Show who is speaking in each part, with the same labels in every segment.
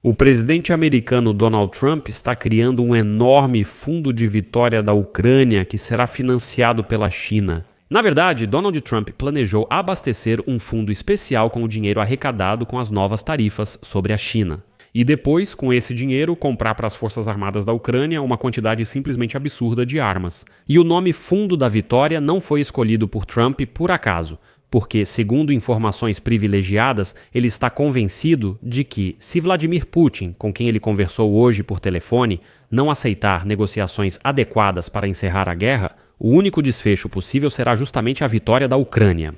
Speaker 1: O presidente americano Donald Trump está criando um enorme fundo de vitória da Ucrânia que será financiado pela China. Na verdade, Donald Trump planejou abastecer um fundo especial com o dinheiro arrecadado com as novas tarifas sobre a China. E depois, com esse dinheiro, comprar para as Forças Armadas da Ucrânia uma quantidade simplesmente absurda de armas. E o nome Fundo da Vitória não foi escolhido por Trump por acaso, porque, segundo informações privilegiadas, ele está convencido de que, se Vladimir Putin, com quem ele conversou hoje por telefone, não aceitar negociações adequadas para encerrar a guerra, o único desfecho possível será justamente a vitória da Ucrânia.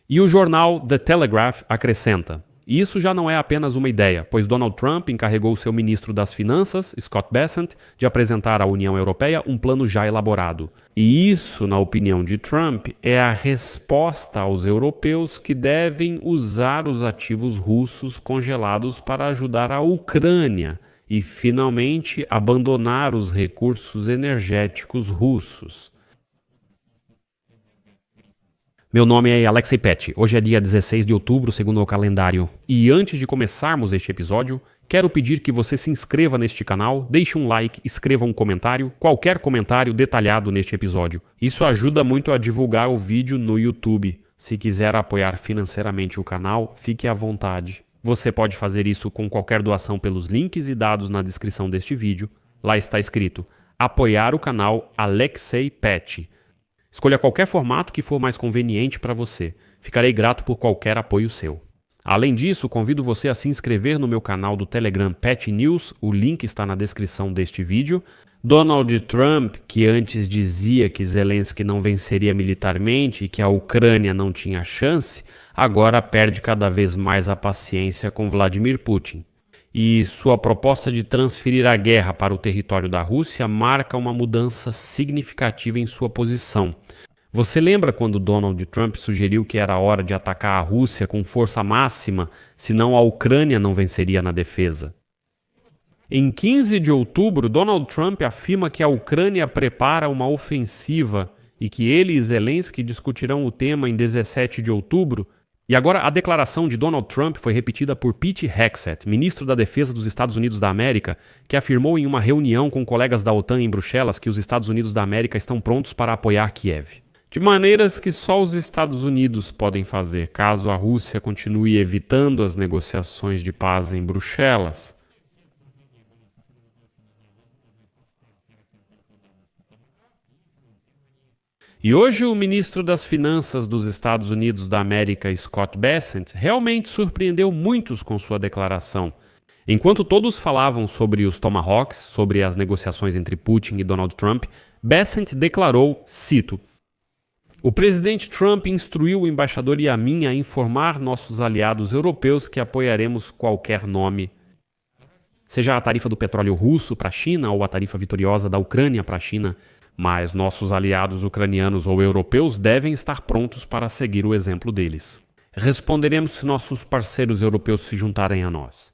Speaker 1: E o jornal The Telegraph acrescenta: e isso já não é apenas uma ideia, pois Donald Trump encarregou seu ministro das Finanças, Scott Bessent, de apresentar à União Europeia um plano já elaborado. E isso, na opinião de Trump, é a resposta aos europeus que devem usar os ativos russos congelados para ajudar a Ucrânia e, finalmente, abandonar os recursos energéticos russos. Meu nome é Alexei Pet. Hoje é dia 16 de outubro, segundo o calendário. E antes de começarmos este episódio, quero pedir que você se inscreva neste canal, deixe um like, escreva um comentário, qualquer comentário detalhado neste episódio. Isso ajuda muito a divulgar o vídeo no YouTube. Se quiser apoiar financeiramente o canal, fique à vontade. Você pode fazer isso com qualquer doação pelos links e dados na descrição deste vídeo. Lá está escrito: apoiar o canal Alexei Pet. Escolha qualquer formato que for mais conveniente para você. Ficarei grato por qualquer apoio seu. Além disso, convido você a se inscrever no meu canal do Telegram Pet News, o link está na descrição deste vídeo. Donald Trump, que antes dizia que Zelensky não venceria militarmente e que a Ucrânia não tinha chance, agora perde cada vez mais a paciência com Vladimir Putin. E sua proposta de transferir a guerra para o território da Rússia marca uma mudança significativa em sua posição. Você lembra quando Donald Trump sugeriu que era hora de atacar a Rússia com força máxima, senão a Ucrânia não venceria na defesa? Em 15 de outubro, Donald Trump afirma que a Ucrânia prepara uma ofensiva e que ele e Zelensky discutirão o tema em 17 de outubro. E agora a declaração de Donald Trump foi repetida por Pete Hegseth, ministro da Defesa dos Estados Unidos da América, que afirmou em uma reunião com colegas da OTAN em Bruxelas que os Estados Unidos da América estão prontos para apoiar Kiev. De maneiras que só os Estados Unidos podem fazer caso a Rússia continue evitando as negociações de paz em Bruxelas. E hoje o ministro das Finanças dos Estados Unidos da América, Scott Bessent, realmente surpreendeu muitos com sua declaração. Enquanto todos falavam sobre os Tomahawks, sobre as negociações entre Putin e Donald Trump, Bessent declarou, cito: o presidente Trump instruiu o embaixador Yamin a informar nossos aliados europeus que apoiaremos qualquer nome, seja a tarifa do petróleo russo para a China ou a tarifa vitoriosa da Ucrânia para a China, mas nossos aliados ucranianos ou europeus devem estar prontos para seguir o exemplo deles. Responderemos se nossos parceiros europeus se juntarem a nós.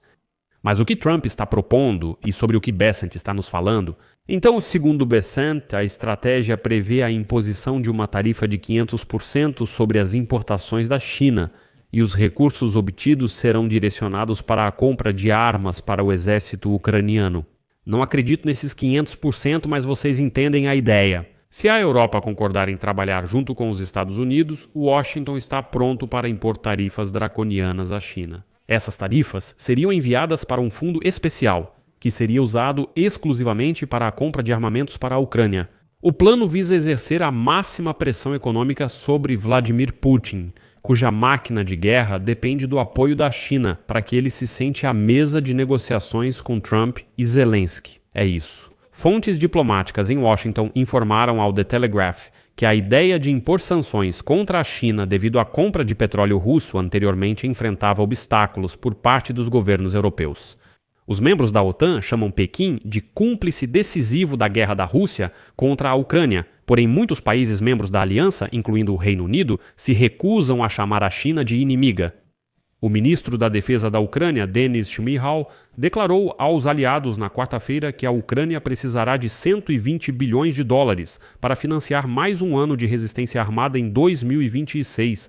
Speaker 1: Mas o que Trump está propondo e sobre o que Bessent está nos falando? Então, segundo Bessent, a estratégia prevê a imposição de uma tarifa de 500% sobre as importações da China, e os recursos obtidos serão direcionados para a compra de armas para o exército ucraniano. Não acredito nesses 500%, mas vocês entendem a ideia. Se a Europa concordar em trabalhar junto com os Estados Unidos, Washington está pronto para impor tarifas draconianas à China. Essas tarifas seriam enviadas para um fundo especial, que seria usado exclusivamente para a compra de armamentos para a Ucrânia. O plano visa exercer a máxima pressão econômica sobre Vladimir Putin, cuja máquina de guerra depende do apoio da China para que ele se sente à mesa de negociações com Trump e Zelensky. É isso. Fontes diplomáticas em Washington informaram ao The Telegraph que a ideia de impor sanções contra a China devido à compra de petróleo russo anteriormente enfrentava obstáculos por parte dos governos europeus. Os membros da OTAN chamam Pequim de cúmplice decisivo da guerra da Rússia contra a Ucrânia, porém muitos países membros da aliança, incluindo o Reino Unido, se recusam a chamar a China de inimiga. O ministro da Defesa da Ucrânia, Denis Shmyhal, declarou aos aliados na quarta-feira que a Ucrânia precisará de 120 bilhões de dólares para financiar mais um ano de resistência armada em 2026.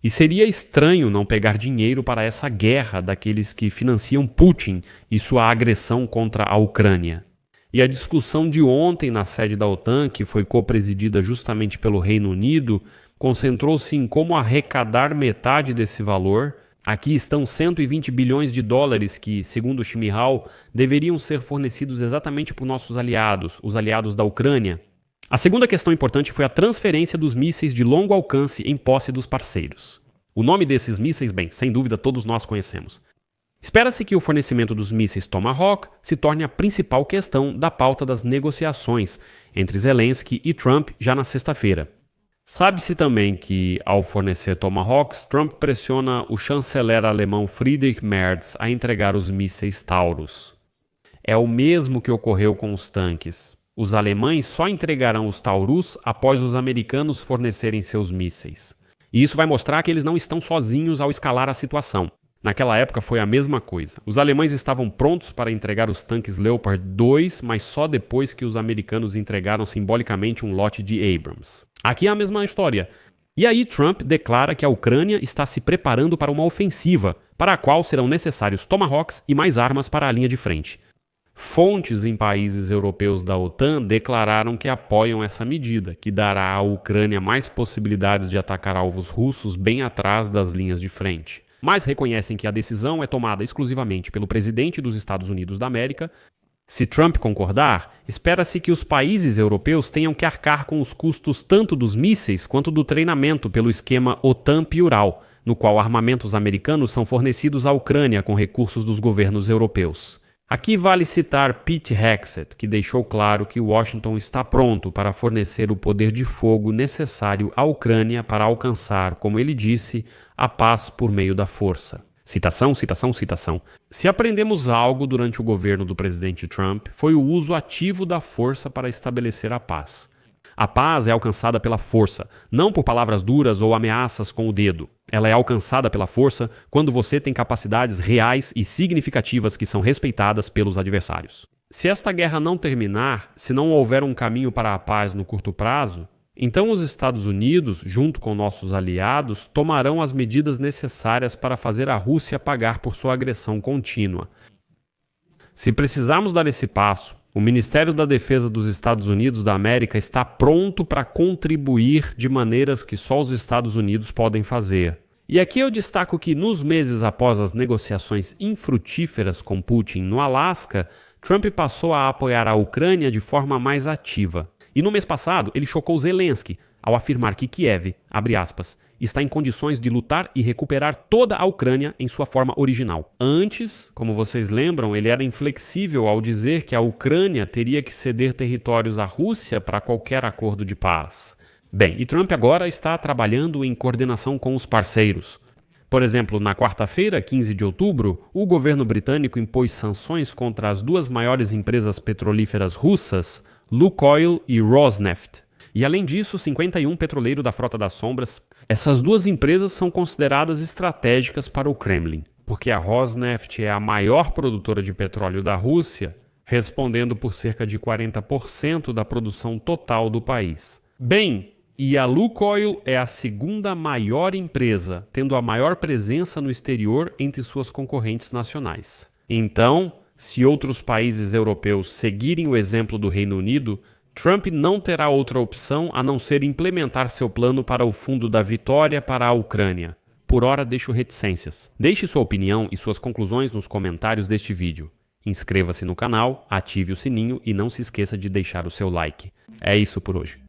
Speaker 1: E seria estranho não pegar dinheiro para essa guerra daqueles que financiam Putin e sua agressão contra a Ucrânia. E a discussão de ontem na sede da OTAN, que foi co-presidida justamente pelo Reino Unido, concentrou-se em como arrecadar metade desse valor. Aqui estão 120 bilhões de dólares que, segundo Shmihal, deveriam ser fornecidos exatamente por nossos aliados, os aliados da Ucrânia. A segunda questão importante foi a transferência dos mísseis de longo alcance em posse dos parceiros. O nome desses mísseis, bem, sem dúvida todos nós conhecemos. Espera-se que o fornecimento dos mísseis Tomahawk se torne a principal questão da pauta das negociações entre Zelensky e Trump já na sexta-feira. Sabe-se também que, ao fornecer Tomahawks, Trump pressiona o chanceler alemão Friedrich Merz a entregar os mísseis Taurus. É o mesmo que ocorreu com os tanques. Os alemães só entregarão os Taurus após os americanos fornecerem seus mísseis. E isso vai mostrar que eles não estão sozinhos ao escalar a situação. Naquela época foi a mesma coisa. Os alemães estavam prontos para entregar os tanques Leopard 2, mas só depois que os americanos entregaram simbolicamente um lote de Abrams. Aqui é a mesma história. E aí Trump declara que a Ucrânia está se preparando para uma ofensiva, para a qual serão necessários Tomahawks e mais armas para a linha de frente. Fontes em países europeus da OTAN declararam que apoiam essa medida, que dará à Ucrânia mais possibilidades de atacar alvos russos bem atrás das linhas de frente. Mas reconhecem que a decisão é tomada exclusivamente pelo presidente dos Estados Unidos da América. Se Trump concordar, espera-se que os países europeus tenham que arcar com os custos tanto dos mísseis quanto do treinamento pelo esquema OTAN-Piural, no qual armamentos americanos são fornecidos à Ucrânia com recursos dos governos europeus. Aqui vale citar Pete Hegseth, que deixou claro que Washington está pronto para fornecer o poder de fogo necessário à Ucrânia para alcançar, como ele disse, a paz por meio da força. Citação, citação, citação. Se aprendemos algo durante o governo do presidente Trump, foi o uso ativo da força para estabelecer a paz. A paz é alcançada pela força, não por palavras duras ou ameaças com o dedo. Ela é alcançada pela força quando você tem capacidades reais e significativas que são respeitadas pelos adversários. Se esta guerra não terminar, se não houver um caminho para a paz no curto prazo, então os Estados Unidos, junto com nossos aliados, tomarão as medidas necessárias para fazer a Rússia pagar por sua agressão contínua. Se precisarmos dar esse passo, o Ministério da Defesa dos Estados Unidos da América está pronto para contribuir de maneiras que só os Estados Unidos podem fazer. E aqui eu destaco que nos meses após as negociações infrutíferas com Putin no Alasca, Trump passou a apoiar a Ucrânia de forma mais ativa. E no mês passado, ele chocou Zelensky ao afirmar que Kiev, abre aspas, está em condições de lutar e recuperar toda a Ucrânia em sua forma original. Antes, como vocês lembram, ele era inflexível ao dizer que a Ucrânia teria que ceder territórios à Rússia para qualquer acordo de paz. Bem, e Trump agora está trabalhando em coordenação com os parceiros. Por exemplo, na quarta-feira, 15 de outubro, o governo britânico impôs sanções contra as duas maiores empresas petrolíferas russas, Lukoil e Rosneft. E além disso, 51 petroleiros da Frota das Sombras. Essas duas empresas são consideradas estratégicas para o Kremlin, porque a Rosneft é a maior produtora de petróleo da Rússia, respondendo por cerca de 40% da produção total do país. Bem, e a Lukoil é a segunda maior empresa, tendo a maior presença no exterior entre suas concorrentes nacionais. Então, se outros países europeus seguirem o exemplo do Reino Unido, Trump não terá outra opção a não ser implementar seu plano para o Fundo da Vitória para a Ucrânia. Por ora, deixo reticências. Deixe sua opinião e suas conclusões nos comentários deste vídeo. Inscreva-se no canal, ative o sininho e não se esqueça de deixar o seu like. É isso por hoje.